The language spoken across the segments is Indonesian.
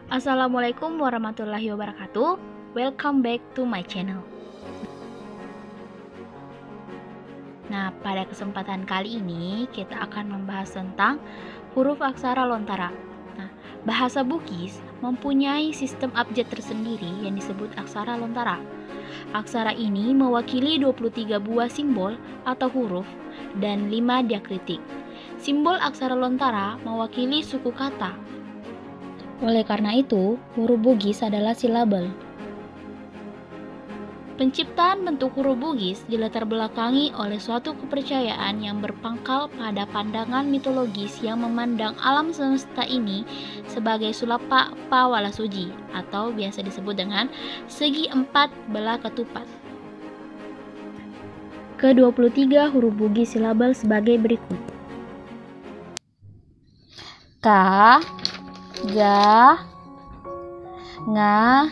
Assalamualaikum warahmatullahi wabarakatuh. Welcome back to my channel. Nah, pada kesempatan kali ini kita akan membahas tentang huruf aksara lontara. Nah, bahasa Bugis mempunyai sistem abjad tersendiri yang disebut aksara lontara. Aksara ini mewakili 23 buah simbol atau huruf dan 5 diakritik. Simbol aksara lontara mewakili suku kata. Oleh karena itu, huruf Bugis adalah silabel. Penciptaan bentuk huruf Bugis dilatar belakangi oleh suatu kepercayaan yang berpangkal pada pandangan mitologis yang memandang alam semesta ini sebagai sulapa pawala suji atau biasa disebut dengan segi empat belah ketupat. Ke-23 huruf Bugis silabel sebagai berikut. Ka, ga, nga,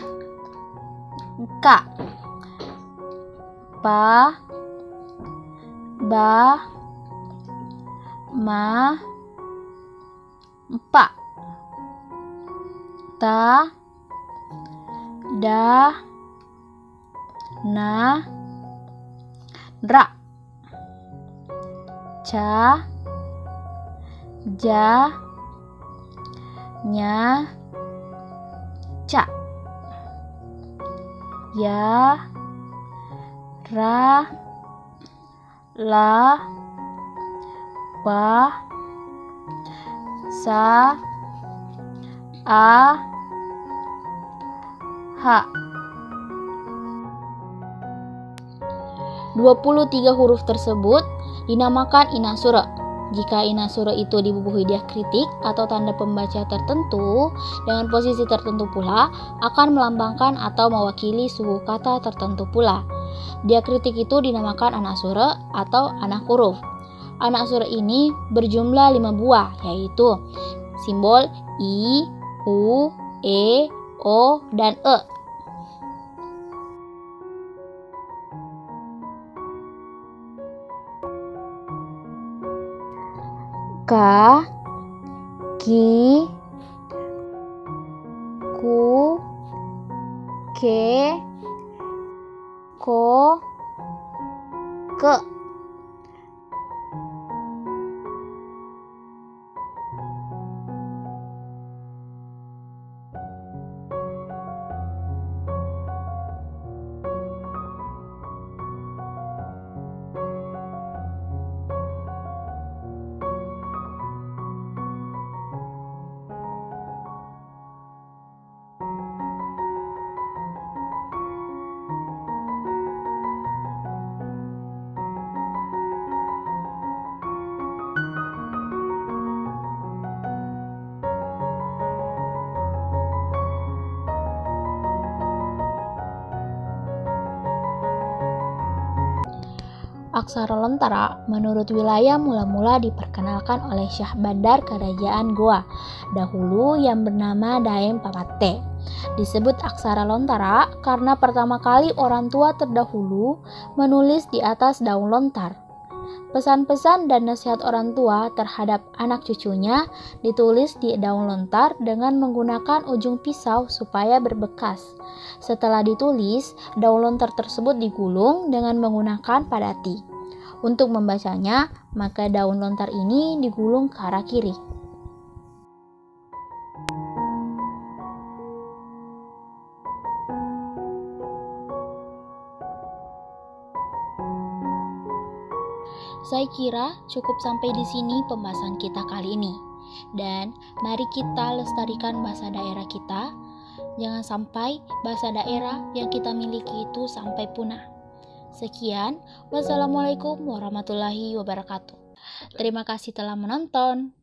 ka, pa, ba, ma, pa, ta, da, na, ra, ca, ja, nya, ca, ya, ra, la, wa, sa, a, ha. 23 huruf tersebut dinamakan inasura. Jika inasura itu dibubuhi diakritik atau tanda pembaca tertentu dengan posisi tertentu pula akan melambangkan atau mewakili suku kata tertentu pula. Diakritik itu dinamakan anak sura atau anak huruf. Anak sura ini berjumlah 5 buah, yaitu simbol I, U, E, O, dan E. Ka, ki, ku, ke, ko, ke. Aksara lontara menurut wilayah mula-mula diperkenalkan oleh Syah Bandar Kerajaan Goa dahulu yang bernama Daeng Papatte. Disebut aksara lontara karena pertama kali orang tua terdahulu menulis di atas daun lontar. Pesan-pesan dan nasihat orang tua terhadap anak cucunya ditulis di daun lontar dengan menggunakan ujung pisau supaya berbekas. Setelah ditulis, daun lontar tersebut digulung dengan menggunakan padati. Untuk membacanya, maka daun lontar ini digulung ke arah kiri. Saya kira cukup sampai di sini pembahasan kita kali ini. Dan mari kita lestarikan bahasa daerah kita. Jangan sampai bahasa daerah yang kita miliki itu sampai punah. Sekian, wassalamualaikum warahmatullahi wabarakatuh. Terima kasih telah menonton.